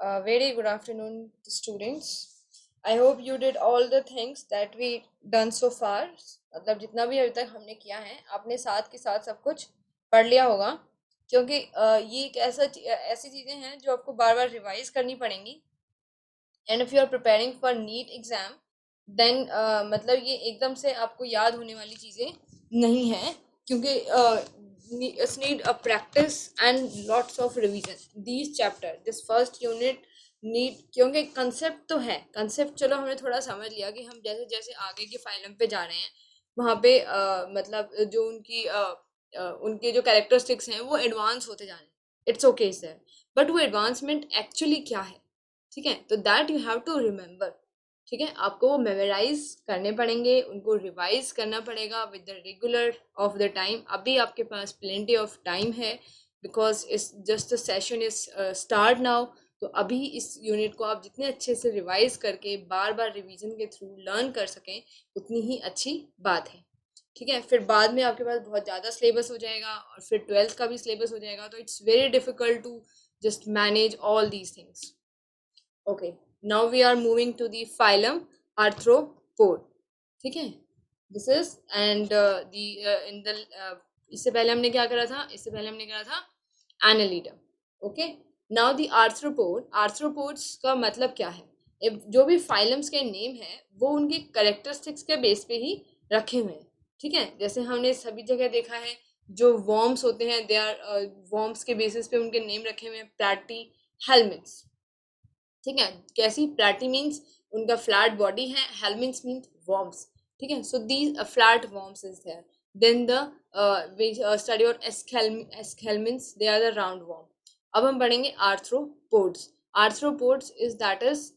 Very good afternoon, students. I hope you did all the things that we done so far. मतलब जितना भी अभी तक हमने किया है आपने साथ के साथ सब कुछ पढ़ लिया होगा, क्योंकि ये एक ऐसी चीज़ें हैं जो आपको बार बार रिवाइज करनी पड़ेंगी। And if you are preparing for NEET exam then मतलब ये एकदम से आपको याद होने वाली चीज़ें नहीं हैं, क्योंकि it's need a practice and lots of revision. These chapter this first unit need, क्योंकि कंसेप्ट तो है, कंसेप्ट चलो हमने थोड़ा समझ लिया कि हम जैसे जैसे आगे के फाइलम पे जा रहे हैं वहाँ पे मतलब जो उनके जो कैरेक्टरिस्टिक्स हैं वो एडवांस होते जा रहे हैं। इट्स ओके सर, बट वो एडवांसमेंट एक्चुअली क्या है? ठीक है, तो that you have to remember. ठीक है, आपको वो मेमोराइज करने पड़ेंगे, उनको रिवाइज करना पड़ेगा with the regular of the time. अभी आपके पास प्लेंटी ऑफ टाइम है, बिकॉज इस just the session is start now. तो अभी इस यूनिट को आप जितने अच्छे से रिवाइज करके बार बार रिवीजन के थ्रू लर्न कर सकें उतनी ही अच्छी बात है। ठीक है, फिर बाद में आपके पास बहुत ज़्यादा सिलेबस हो जाएगा और फिर ट्वेल्थ का भी सिलेबस हो जाएगा, तो it's very difficult to just manage all these things. Okay, now we are moving to the phylum arthropod. ठीक है, this is and the in the इससे पहले हमने क्या करा था? इससे पहले हमने करा था Annelida. Okay, now the arthropod. Arthropods का मतलब क्या है? जो भी फाइलम्स के नेम है वो उनके करेक्टरिस्टिक्स के बेस पे ही रखे हुए हैं। ठीक है, जैसे हमने सभी जगह देखा है जो वॉर्म्स होते हैं दे आर वॉर्म्स के बेसिस पे उनके नेम रखे हुए हैं, प्लैटी हेलमिन्थ्स। ठीक है, कैसी? प्लैटी मीन्स उनका फ्लैट बॉडी है, हेलमिन्थ्स मीन्स वॉर्म्स। ठीक है, so these flat worms is there. Then the study और aschelminthes, they are the round worm. अब हम पढ़ेंगे arthropods. Arthropods is that is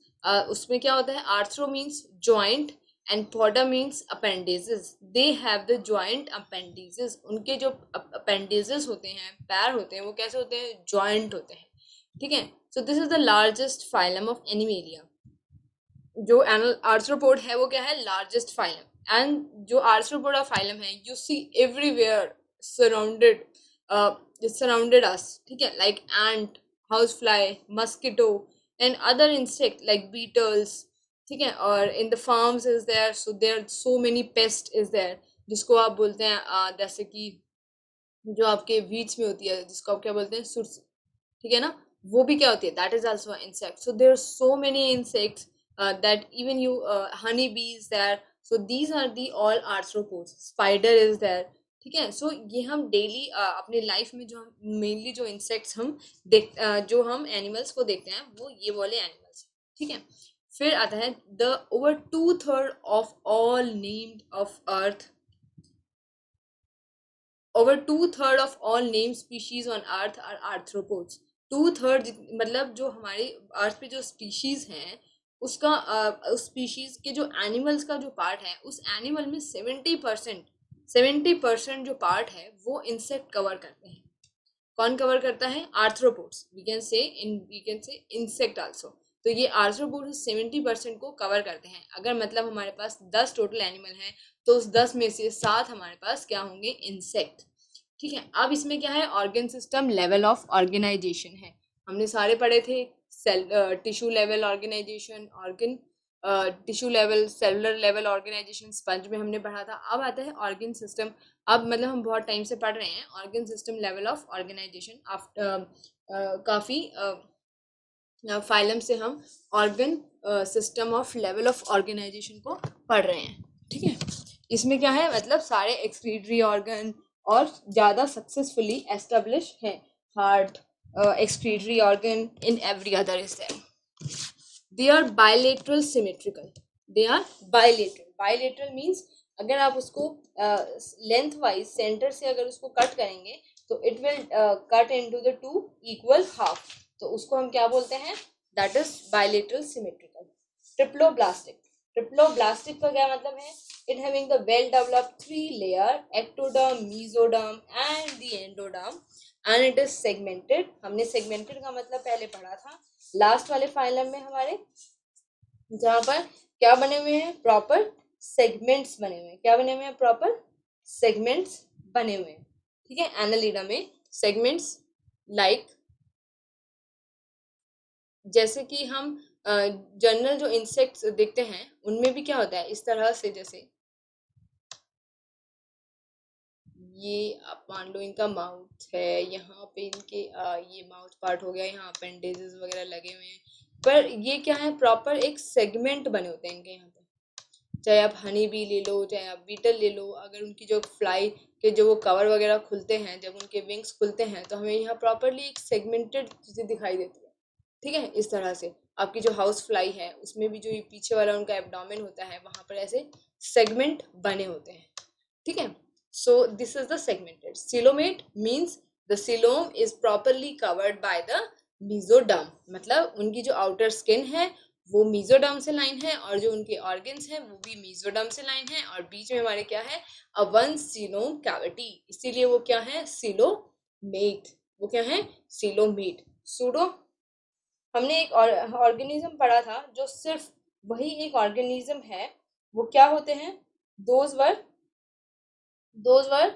उसमें क्या होता है? Arthro means joint and poda means appendages. They have the joint appendages. उनके जो अपेंडिजेस होते हैं, पैर होते हैं, वो कैसे होते हैं? जॉइंट होते हैं। ठीक है, so this is the largest phylum of Animalia. जो आर्थ्रोपोड है वो क्या है? Largest phylum. एंड जो आर्थ्रोपोडा फाइलम है you see everywhere surrounded, surrounded us. ठीक है, like ant, house fly, mosquito and other insect like beetles. ठीक है, और in the farms is there, so there so many pest is there, जिसको आप बोलते हैं जैसे कि जो आपके वीड्स में होती है जिसको आप क्या बोलते हैं? सुरस। ठीक है ना, वो भी क्या होती है? That is also insect. So there are so many insects that even you honey bees there, so these are the all arthropods. Spider is there. ठीक है, सो ये हम डेली अपने लाइफ में जो हम मेनली जो इंसेक्ट्स हम जो हम एनिमल्स को देखते हैं वो ये वाले एनिमल्स। ठीक है, फिर आता है the over 2/3 of all named of earth, over 2/3 of all named species on earth are arthropods. 2/3 मतलब जो हमारे अर्थ पे जो स्पीशीज हैं उसका उस स्पीशीज के जो एनिमल्स का जो पार्ट है उस एनिमल में 70% जो पार्ट है वो इंसेक्ट कवर करते हैं। कौन कवर करता है? Arthropods. We can say insect also. तो ये आर्थ्रोपोड्स 70% को कवर करते हैं। अगर मतलब हमारे पास 10 टोटल एनिमल हैं तो उस 10 में से 7 हमारे पास क्या होंगे? इंसेक्ट। ठीक है, अब इसमें क्या है? Organ system level of organisation है। हमने सारे पढ़े थे, cell tissue level organisation, organ tissue level, cellular level organisation sponge में हमने पढ़ा था। अब आता है ऑर्गन सिस्टम। अब मतलब हम बहुत टाइम से पढ़ रहे हैं organ system level of organisation. After काफ़ी फाइलम से हम organ system of level of organisation को पढ़ रहे हैं। ठीक है, इसमें क्या है? मतलब सारे एक्सक्रीटरी ऑर्गन और ज़्यादा सक्सेसफुली एस्टेब्लिश हैं। Heart, excretory organ in every other is there. They are bilateral symmetrical. They are bilateral. Bilateral means अगर आप उसको लेंथ वाइज सेंटर से अगर उसको कट करेंगे तो it will cut into the two equal half, तो उसको हम क्या बोलते हैं? That is bilateral symmetrical. Triploblastic. Triploblastic का क्या मतलब है? It having the well developed 3 layer ectoderm, mesoderm and the endoderm and it is segmented. हमने सेगमेंटेड का मतलब पहले पढ़ा था लास्ट वाले फाइलम में हमारे, जहां पर क्या बने हुए हैं? प्रॉपर सेगमेंट्स बने हुए हैं। क्या बने हुए हैं? प्रॉपर सेगमेंट्स बने हुए हैं। ठीक है, एनालिडा में सेगमेंट्स लाइक जैसे कि हम जनरल जो इंसेक्ट्स देखते हैं उनमें भी क्या होता है इस तरह से, जैसे ये आप मान लो इनका माउथ है, यहाँ पे इनके ये माउथ पार्ट हो गया, यहाँ अपेंडेजेस वगैरह लगे हुए हैं, पर ये क्या है, प्रॉपर एक सेगमेंट बने होते हैं इनके यहाँ पे। चाहे आप हनी बी ले लो, चाहे आप बीटल ले लो, अगर उनकी जो फ्लाई के जो वो कवर वगैरह खुलते हैं, जब उनके विंग्स खुलते हैं तो हमें यहाँ प्रॉपरली एक सेगमेंटेड चीज़ें दिखाई देती है। ठीक है, इस तरह से आपकी जो हाउस फ्लाई है उसमें भी जो ये पीछे वाला उनका एब्डोमेन होता है वहां पर ऐसे सेगमेंट बने होते हैं। ठीक है, so this is the segmented. Coelomate means the coelom is properly covered by the mesoderm, मतलब उनकी जो आउटर स्किन है वो मीजोडर्म से लाइन है, और जो उनके ऑर्गन्स हैं वो भी मीजोडर्म से लाइन है, और बीच में हमारे क्या है, अ वन सिलोम कैविटी, इसीलिए वो क्या है, सिलोमेट। वो क्या है, सिलोमेट। सूडो, हमने एक ऑर्गेनिज्म पढ़ा था जो सिर्फ वही एक ऑर्गेनिज्म है, वो क्या होते हैं, those were those were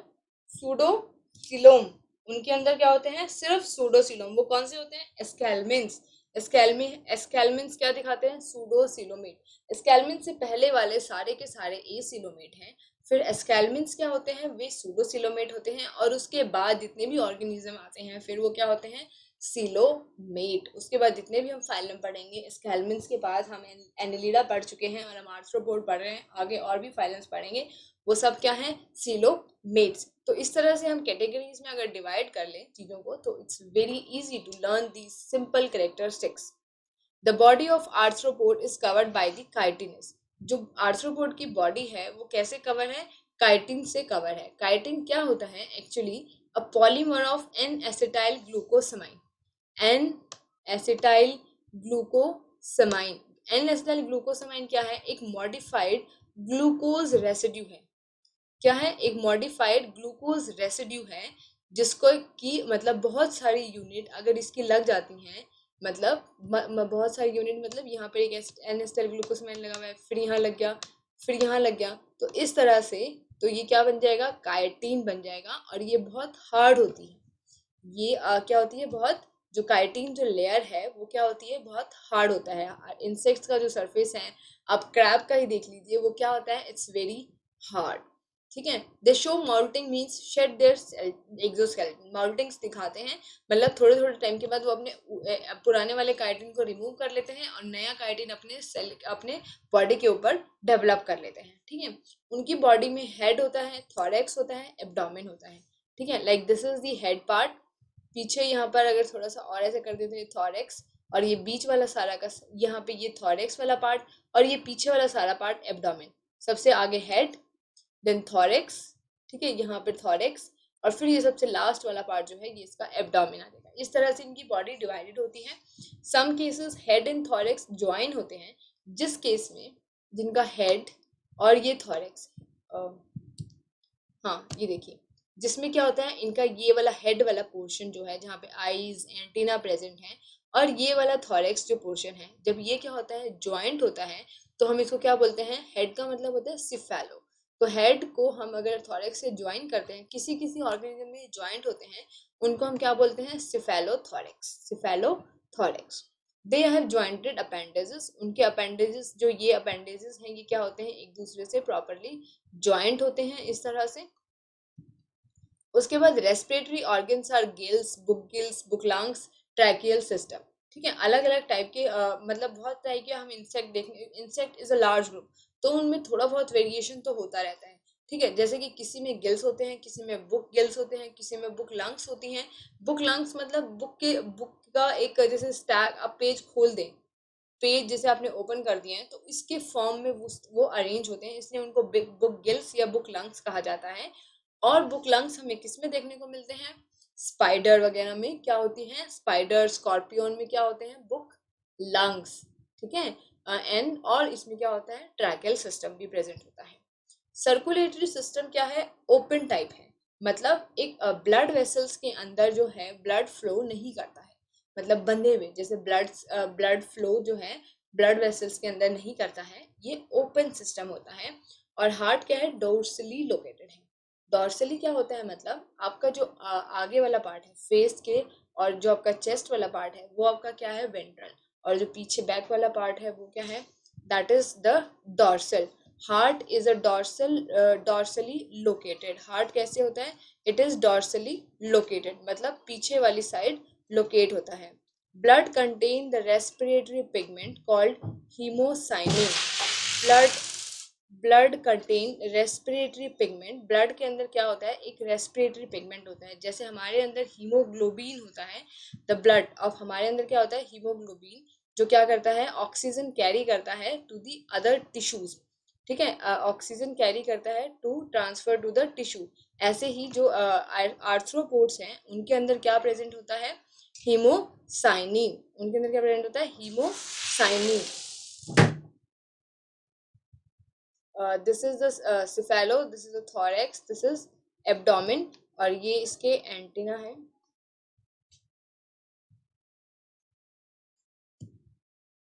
pseudocoelom. उनके अंदर क्या होते हैं, सिर्फ सूडोसिलोम। वो कौन से होते हैं, एस्केलमेंस। एस्केलमेंस क्या दिखाते हैं, सूडोसिलोमेट। एस्केलमेंस से पहले वाले सारे के सारे एसिलोमेट हैं, फिर एस्केलमेंस क्या होते हैं, वे सूडोसिलोमेट होते हैं, और उसके बाद जितने भी ऑर्गेनिज्म आते हैं फिर वो क्या होते हैं, सिलोमेट। उसके बाद जितने भी हम फाइलम पढ़ेंगे, स्कैलमेंट्स के बाद हम एनिलिडा पढ़ चुके हैं और हम आर्थ्रोपोड पढ़ रहे हैं, आगे और भी फाइलम्स पढ़ेंगे, वो सब क्या है, सिलोमेट्स। तो इस तरह से हम कैटेगरीज में अगर डिवाइड कर लें चीज़ों को तो it's very easy to learn these simple characteristics. The body of arthropod is covered by the chitinous. जो आर्थ्रोपोड की बॉडी है वो कैसे कवर है, काइटिन से कवर है। काइटिन क्या होता है actually, a polymer of N acetyl glucosamine. N acetyl glucosamine. N acetyl glucosamine क्या है, एक मॉडिफाइड ग्लूकोज रेसिड्यू है। क्या है, एक मॉडिफाइड ग्लूकोज रेसिड्यू है, जिसको की मतलब बहुत सारी यूनिट अगर इसकी लग जाती हैं, मतलब बहुत सारी यूनिट, मतलब यहाँ पर एक एन एसिटाइल ग्लूकोसमाइन लगा हुआ है, फिर यहाँ लग गया, फिर यहाँ लग गया, तो इस तरह से तो ये क्या बन जाएगा, काइटिन बन जाएगा, और ये बहुत हार्ड होती है। ये क्या होती है, बहुत, जो काइटिन जो लेयर है वो क्या होती है, बहुत हार्ड होता है। इंसेक्ट्स का जो सरफेस है, आप क्रैब का ही देख लीजिए, वो क्या होता है, इट्स वेरी हार्ड। ठीक है, they show moulting means shed their exoskeleton. Moultings दिखाते हैं, मतलब थोड़े थोड़े टाइम के बाद वो अपने पुराने वाले काइटिन को रिमूव कर लेते हैं और नया काइटिन अपने सेल अपने बॉडी के ऊपर डेवलप कर लेते हैं। ठीक है, उनकी बॉडी में हेड होता है, थॉरेक्स होता है, एब्डोमेन होता है। ठीक है, like this is the head part. पीछे यहाँ पर अगर थोड़ा सा और ऐसे कर देते हैं, थॉरेक्स, और ये बीच वाला सारा का यहाँ पे ये थॉरेक्स वाला पार्ट, और ये पीछे वाला सारा पार्ट एब्डोमेन। सबसे आगे हेड, देन थॉरेक्स। ठीक है, यहाँ पे थॉरेक्स, और फिर ये सबसे लास्ट वाला पार्ट जो है ये इसका एब्डोमेन आ जाएगा। इस तरह से इनकी बॉडी डिवाइडेड होती है। Some cases head and thorax join होते हैं, जिस केस में जिनका हेड और ये थॉरेक्स, हाँ ये देखिए, जिसमें क्या होता है, इनका ये वाला हेड वाला पोर्शन जो है जहाँ पे आईज एंटीना प्रेजेंट है, और ये वाला थॉरेक्स जो पोर्शन है, जब ये क्या होता है, ज्वाइंट होता है, तो हम इसको क्या बोलते हैं, हेड का मतलब होता है सिफेलो। तो हेड को हम अगर थॉरेक्स से ज्वाइन करते हैं, किसी किसी ऑर्गेनिज्म में ज्वाइंट होते हैं, उनको हम क्या बोलते हैं, cephalothorax. Cephalothorax. They have jointed appendages. उनके अपेंडेजेस, जो ये अपेंडेजेस हैं, ये क्या होते हैं, एक दूसरे से प्रॉपरली ज्वाइंट होते हैं इस तरह से। उसके बाद respiratory organs are gills, book lungs, tracheal system. ठीक है, अलग अलग टाइप के मतलब बहुत टाइप के हम इंसेक्ट देखेंगे। Insect is a large group, तो उनमें थोड़ा बहुत वेरिएशन तो होता रहता है। ठीक है, जैसे कि किसी में गिल्स होते हैं, किसी में बुक गिल्स होते हैं, किसी में बुक लंग्स होती हैं। बुक लंग्स मतलब बुक का एक, जैसे स्टैक आप पेज खोल दें, पेज जैसे आपने ओपन कर दिए हैं तो इसके फॉर्म में वो अरेंज होते हैं, इसलिए उनको बुक गिल्स या बुक लंग्स कहा जाता है। और बुक लंग्स हमें किस में देखने को मिलते हैं, स्पाइडर वगैरह में क्या होती हैं, स्पाइडर स्कॉर्पियन में क्या होते हैं, बुक लंग्स। ठीक है, एंड और इसमें क्या होता है, ट्रैकेल सिस्टम भी प्रेजेंट होता है। सर्कुलेटरी सिस्टम क्या है, ओपन टाइप है, मतलब एक ब्लड वेसल्स के अंदर जो है ब्लड फ्लो नहीं करता है, मतलब बंधे हुए, जैसे ब्लड फ्लो जो है ब्लड वेसल्स के अंदर नहीं करता है, ये ओपन सिस्टम होता है। और हार्ट क्या है, डोर्सली लोकेटेड है। डोर्सली क्या होता है, मतलब आपका जो आगे वाला पार्ट है फेस के, और जो आपका चेस्ट वाला पार्ट है वो आपका क्या है, वेंट्रल। और जो पीछे बैक वाला पार्ट है वो क्या है, that is the dorsal. Heart is a dorsally located. Heart कैसे होता है, इट इज डॉर्सली लोकेटेड, मतलब पीछे वाली साइड लोकेट होता है। Blood contain the respiratory pigment called haemocyanin. Blood blood contain respiratory pigment. Blood के अंदर क्या होता है, एक रेस्पिरेटरी पिगमेंट होता है। जैसे हमारे अंदर हीमोग्लोबिन होता है, द ब्लड ऑफ हमारे अंदर क्या होता है, हीमोग्लोबिन, जो क्या करता है, ऑक्सीजन कैरी करता है टू दी अदर टिश्यूज। ठीक है, ऑक्सीजन कैरी करता है to transfer to the tissue. ऐसे ही जो आर्थ्रोपोड्स हैं उनके अंदर क्या प्रेजेंट होता है, हीमोसाइनिन। उनके अंदर क्या प्रेजेंट होता है, haemocyanin. This is the cephalo, this is the thorax, this is abdomen, और ये इसके एंटीना है।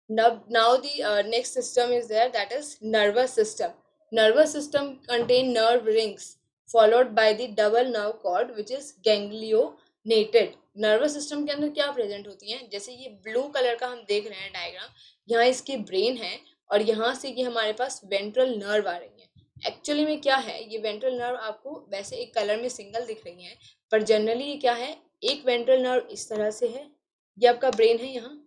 Now the next system is there, that is nervous system. Nervous system contain nerve rings followed by the double nerve cord which is ganglionated. Nervous system के अंदर क्या present होती हैं, जैसे ये ब्लू कलर का हम देख रहे हैं डायग्राम, यहाँ इसकी ब्रेन है और यहाँ से ये हमारे पास वेंट्रल नर्व आ रही है। एक्चुअली में क्या है, ये वेंट्रल नर्व आपको वैसे एक कलर में सिंगल दिख रही है, पर जनरली ये क्या है, एक वेंट्रल नर्व इस तरह से है, ये आपका ब्रेन है यहाँ,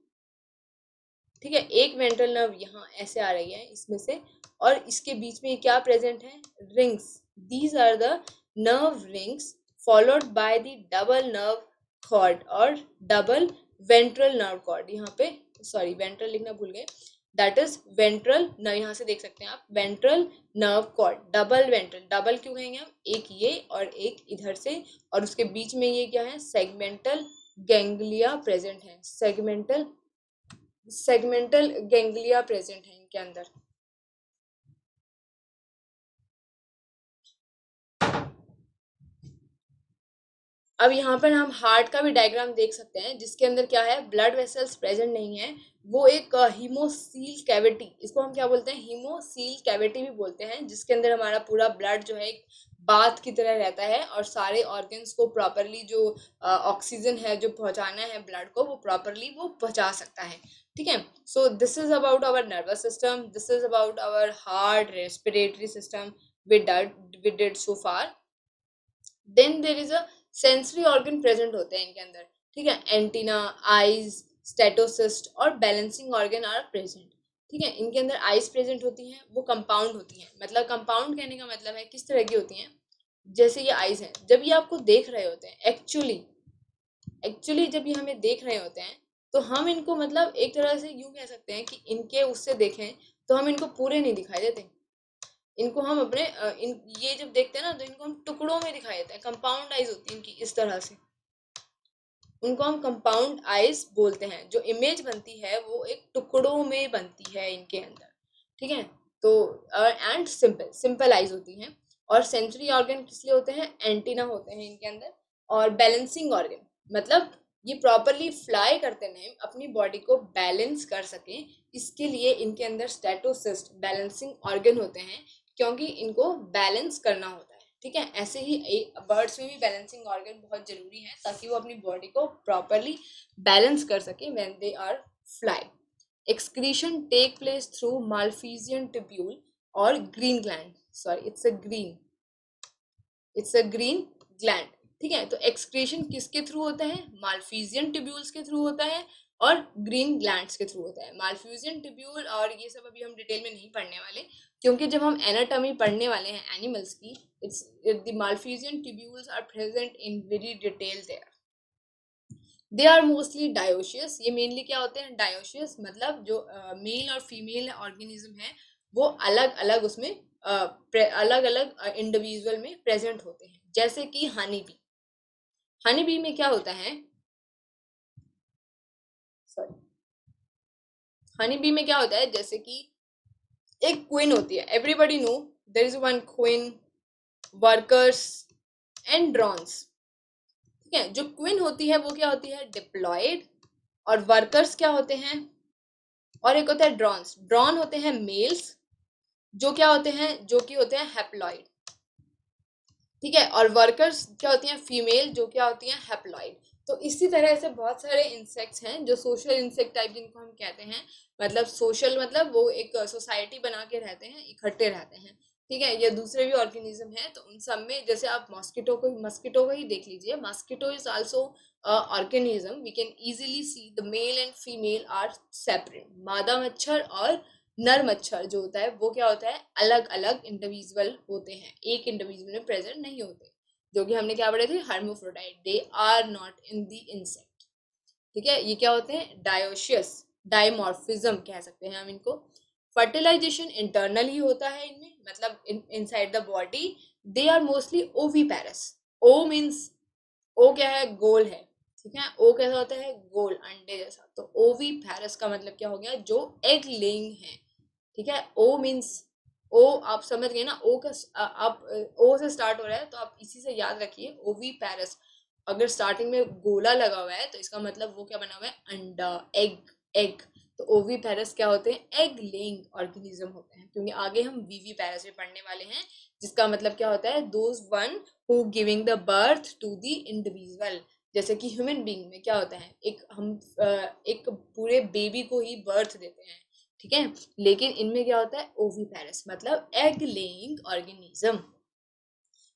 ठीक है, एक वेंट्रल नर्व यहाँ ऐसे आ रही है इसमें से, और इसके बीच में क्या प्रेजेंट है, rings. These are the nerve rings followed by the double nerve cord और डबल वेंट्रल नर्व कॉर्ड। यहाँ पे सॉरी वेंट्रल लिखना भूल गए, दैट इज वेंट्रल नर्व, यहाँ से देख सकते हैं आप, ventral nerve cord, double ventral, double क्यों कहेंगे हम, एक ये और एक इधर से, और उसके बीच में ये क्या है, सेगमेंटल गैंग्लिया प्रेजेंट है। सेगमेंटल गैंग्लिया प्रेजेंट है इनके अंदर। अब यहाँ पर हम हार्ट का भी डायग्राम देख सकते हैं, जिसके अंदर क्या है, ब्लड वेसल्स प्रेजेंट नहीं है, वो एक हीमोसील कैविटी, इसको हम क्या बोलते हैं, हीमोसील कैविटी भी बोलते हैं, जिसके अंदर हमारा पूरा ब्लड जो है एक बाथ की तरह रहता है और सारे ऑर्गन्स को प्रॉपरली जो ऑक्सीजन है जो पहुंचाना है ब्लड को, वो प्रॉपरली वो पहुंचा सकता है। ठीक है, so this is about our nervous system, this is about our heart, respiratory system we did so far. Then there is a sensory organ present होते हैं इनके अंदर, ठीक है, एंटीना, आईज, स्टेटोसिस्ट और बैलेंसिंग ऑर्गन आर प्रेजेंट। ठीक है, इनके अंदर आईज प्रेजेंट होती हैं, वो कंपाउंड होती हैं, मतलब कंपाउंड कहने का मतलब है किस तरह की होती हैं, जैसे ये आईज हैं, जब ये आपको देख रहे होते हैं, एक्चुअली जब ये हमें देख रहे होते हैं तो हम इनको मतलब एक तरह से यूं कह सकते हैं कि इनके उससे देखें तो हम इनको पूरे नहीं दिखाई देते, इनको हम अपने ये जब देखते हैं ना तो इनको हम टुकड़ों में दिखाई देते हैं, कंपाउंड आइज होती है इनकी इस तरह से, उनको हम कंपाउंड आइज बोलते हैं। जो इमेज बनती है वो एक टुकड़ों में बनती है इनके अंदर, ठीक है, तो एंड सिंपल आइज होती हैं। और सेंसरी ऑर्गन किस लिए होते हैं, एंटीना होते हैं इनके अंदर, और बैलेंसिंग ऑर्गन मतलब ये प्रॉपरली फ्लाई करते नहीं, अपनी बॉडी को बैलेंस कर सकें, इसके लिए इनके अंदर स्टेटोसिस्ट बैलेंसिंग ऑर्गन होते हैं, क्योंकि इनको बैलेंस करना होता है। ठीक है, ऐसे ही बर्ड्स में भी बैलेंसिंग ऑर्गन बहुत जरूरी है ताकि वो अपनी बॉडी को प्रॉपरली बैलेंस कर सके when they are fly. Excretion take place through Malpighian tubule और green gland, sorry it's a green gland. ठीक है, तो एक्सक्रीशन किसके थ्रू होता है, माल्फीजियन ट्यूब्यूल्स के थ्रू होता है और ग्रीन ग्लैंड्स के थ्रू होता है। माल्फीजियन ट्यूब्यूल और ये सब अभी हम डिटेल में नहीं पढ़ने वाले, क्योंकि जब हम एनाटॉमी पढ़ने वाले हैं एनिमल्स की, it's the malpighian tubules are present in very detail there. They are mostly dioecious, ये मेनली क्या होते हैं, डायोशियस, मतलब जो मेल और फीमेल ऑर्गेनिज्म है वो अलग अलग उसमें अलग अलग इंडिविजुअल में प्रेजेंट होते हैं। जैसे कि हनी बी में क्या होता है, सॉरी हनी बी में क्या होता है, जैसे कि एक क्वीन होती है, everybody know there is one queen, workers and drones. ठीक है, जो क्वीन होती है वो क्या होती है, डिप्लॉयड, और वर्कर्स क्या होते हैं, और एक होता है ड्रोन्स, ड्रोन होते हैं मेल्स जो क्या होते हैं, जो कि होते हैं हैप्लॉइड। ठीक है, और वर्कर्स क्या होती हैं, फीमेल जो क्या होती हैं, हैप्लॉइड। तो इसी तरह से बहुत सारे इंसेक्ट्स हैं जो सोशल इंसेक्ट टाइप जिनको हम कहते हैं, मतलब सोशल मतलब वो एक सोसाइटी बना के रहते हैं, इकट्ठे रहते हैं, ठीक है। या दूसरे भी ऑर्गेनिज्म हैं, तो उन सब में जैसे आप मॉस्किटो को ही देख लीजिए। Mosquito is also organism, we can easily see the male and female are separate. मादा मच्छर और नर मच्छर जो होता है वो क्या होता है, अलग अलग इंडिविजुअल होते हैं, एक इंडिविजुअल में प्रेजेंट नहीं होते, जो कि हमने क्या पढ़े थे, hermaphrodite, they are not in the insect, ठीक है। ये क्या होते हैं, डायोशियस, डायमॉर्फिज्म कह सकते हैं हम इनको। फर्टिलाइजेशन इंटरनल ही होता है इनमें, मतलब inside the body. They are mostly oviparous. O means, O क्या है, गोल है, ठीक है। ओ कैसा होता है, गोल, अंडे जैसा। तो ओवीपैरस का मतलब क्या हो गया, जो एग लेइंग है, ठीक है। ओ मीन्स, ओ आप समझ गए ना, ओ का आप ओ से स्टार्ट हो रहा है तो आप इसी से याद रखिए, ओवी पैरस। अगर स्टार्टिंग में गोला लगा हुआ है तो इसका मतलब वो क्या बना हुआ है, अंडा, एग, एग। तो ओवी पैरस क्या होते हैं, एग लेइंग ऑर्गेनिज्म होते हैं, क्योंकि आगे हम वीवी पैरस में पढ़ने वाले हैं, जिसका मतलब क्या होता है, those one who giving the birth to the individual. जैसे कि ह्यूमन बीइंग में क्या होता है, एक हम एक पूरे बेबी को ही बर्थ देते हैं, ठीक है। लेकिन इनमें क्या होता है, ओवीपैरस मतलब egg laying organism.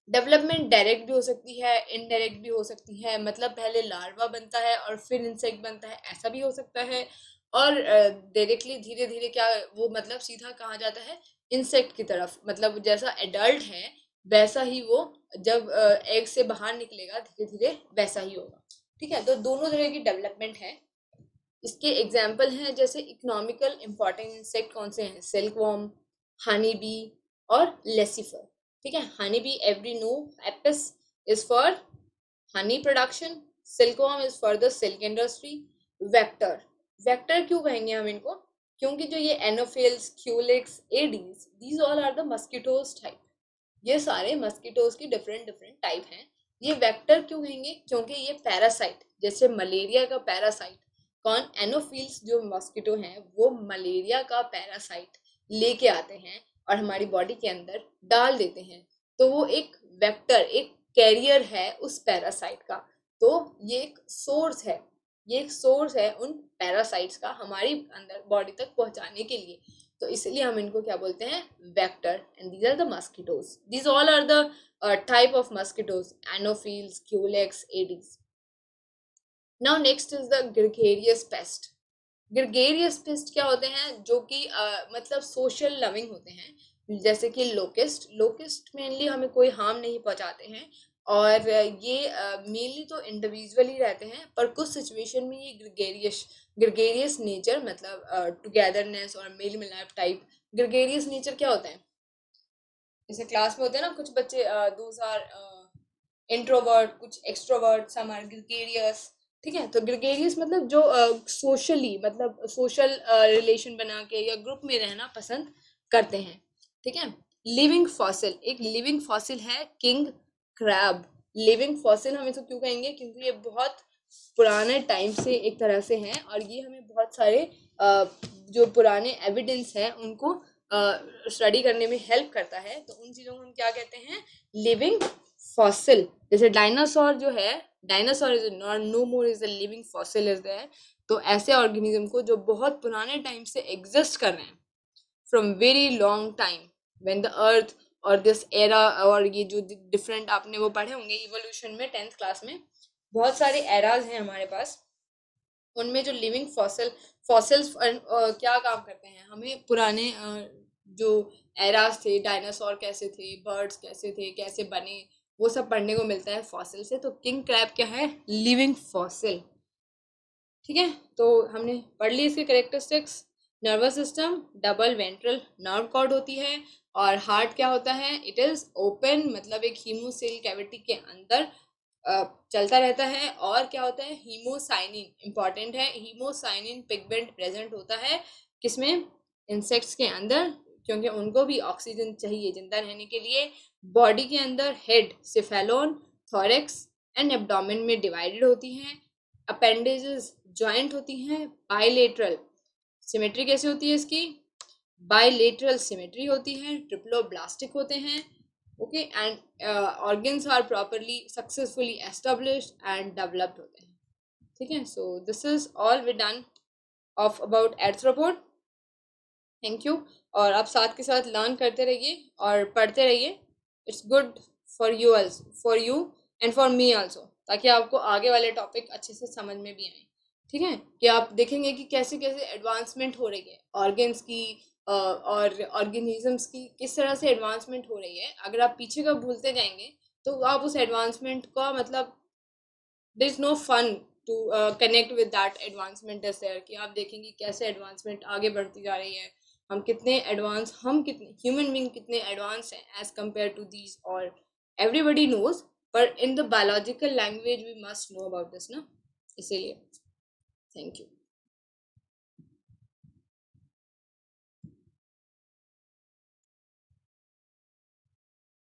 Development direct भी हो सकती है, इनडायरेक्ट भी हो सकती है, मतलब पहले लार्वा बनता है और फिर इंसेक्ट बनता है, ऐसा भी हो सकता है। और डायरेक्टली धीरे धीरे क्या वो मतलब सीधा कहा जाता है इंसेक्ट की तरफ, मतलब जैसा एडल्ट है वैसा ही वो जब एग से बाहर निकलेगा धीरे धीरे वैसा ही होगा, ठीक है। तो दोनों तरह की डेवलपमेंट है। इसके एग्जाम्पल हैं जैसे इकोनॉमिकल इंपॉर्टेंट इंसेक्ट कौन से हैं, सिल्क वॉर्म, हनी बी और लेसिफर, ठीक है। Honey bee, every know, Apis is for honey production, silk worm is for the silk industry. Vector, vector क्यों कहेंगे हम इनको, क्योंकि जो ये Anopheles, Culex, Aedes, these all are the mosquitoes type, ये सारे मस्किटोज की डिफरेंट डिफरेंट टाइप हैं। ये वेक्टर क्यों कहेंगे, क्योंकि ये पैरासाइट, जैसे मलेरिया का पैरासाइट कौन, एनोफिल्स जो मस्किटो हैं वो मलेरिया का पैरासाइट लेके आते हैं और हमारी बॉडी के अंदर डाल देते हैं, तो वो एक वेक्टर, एक कैरियर है उस पैरासाइट का। तो ये एक सोर्स है, ये एक सोर्स है उन पैरासाइट्स का हमारी अंदर बॉडी तक पहुंचाने के लिए। तो इसलिए हम इनको क्या बोलते हैं, vector, and these are the mosquitoes, these all are the type of mosquitoes, Anopheles, Culex, Aedes. Now next is the gregarious pest. Gregarious pest क्या होते हैं, जो कि मतलब सोशल लविंग होते हैं, जैसे कि लोकेस्ट। लोकेस्ट मेनली हमें कोई हार्म नहीं पहुंचाते हैं, और ये मेनली तो इंडिविजुअल ही रहते हैं, पर कुछ सिचुएशन में ये ग्रेगेरियस नेचर, मतलब टुगेदरनेस और मेल मिलाप टाइप। ग्रेगेरियस नेचर क्या होता है, जैसे क्लास में होते हैं ना कुछ बच्चे, दोज आर इंट्रोवर्ट, कुछ एक्सट्रोवर्ट, सम आर ग्रेगेरियस, ठीक है। तो ग्रेगेरियस मतलब जो सोशली मतलब सोशल रिलेशन बना के या ग्रुप में रहना पसंद करते हैं, ठीक है। लिविंग फॉसिल, एक लिविंग फॉसिल है किंग क्रैब। लिविंग फॉसिल हम इसको क्यों कहेंगे, क्योंकि ये बहुत पुराने टाइम से एक तरह से हैं, और ये हमें बहुत सारे जो पुराने एविडेंस हैं उनको स्टडी करने में हेल्प करता है। तो उन चीज़ों को हम क्या कहते हैं, लिविंग फॉसिल। जैसे डायनासोर जो है, dinosaur is not, no more is a living fossil is there. तो ऐसे ऑर्गेनिज्म को जो बहुत पुराने टाइम से एग्जिस्ट कर रहे हैं, from very long time, when the earth और दिस एरा, और ये जो डिफरेंट आपने वो पढ़े होंगे इवोल्यूशन में 10th क्लास में, बहुत सारे एराज हैं हमारे पास, उनमें जो लिविंग फॉसिल्स क्या काम करते हैं, हमें पुराने जो एराज थे, डायनासोर कैसे थे, बर्ड्स कैसे थे, कैसे बने, वो सब पढ़ने को मिलता है फॉसिल से। तो किंग क्रैब क्या है, लिविंग फॉसिल, ठीक है। तो हमने पढ़ ली इसके characteristics. Nervous system, double ventral nerve cord होती है, और हार्ट क्या होता है, इट इज ओपन, मतलब एक हीमोसेल कैविटी के अंदर चलता रहता है। और क्या होता है, हीमोसाइनिन इंपॉर्टेंट है, हीमोसाइनिन पिगमेंट प्रेजेंट होता है किसमें, इंसेक्ट्स के अंदर, क्योंकि उनको भी ऑक्सीजन चाहिए जिंदा रहने के लिए। बॉडी के अंदर हेड, सिफेलोन, थोरेक्स एंड एब्डोमेन में डिवाइडेड होती हैं। अपेंडेजेस जॉइंट होती हैं, बाइलेटरल सिमेट्री कैसे होती है इसकी, बाइलेटरल सिमेट्री होती है, ट्रिप्लोब्लास्टिक होते हैं, okay, and organs are properly successfully established and developed होते हैं। ठीक है, so this is all we done of about arthropod. Thank you. और आप साथ के साथ लर्न करते रहिए और पढ़ते रहिए। It's good for you also, for you and for me also, ताकि आपको आगे वाले टॉपिक अच्छे से समझ में भी आए। ठीक है, कि आप देखेंगे कि कैसे कैसे एडवांसमेंट हो रही है ऑर्गन्स की, और ऑर्गेनिजम्स की किस तरह से एडवांसमेंट हो रही है। अगर आप पीछे का भूलते जाएंगे तो आप उस एडवांसमेंट का मतलब there is no fun to connect with that advancement is there, कि आप देखेंगे कैसे एडवांसमेंट आगे बढ़ती जा रही है। हम कितने ह्यूमन बीइंग कितने एडवांस हैं एज कंपेयर टू दीज, और एवरीबडी नोज, पर in the biological language we must know about this ना, इसीलिए। Thank you.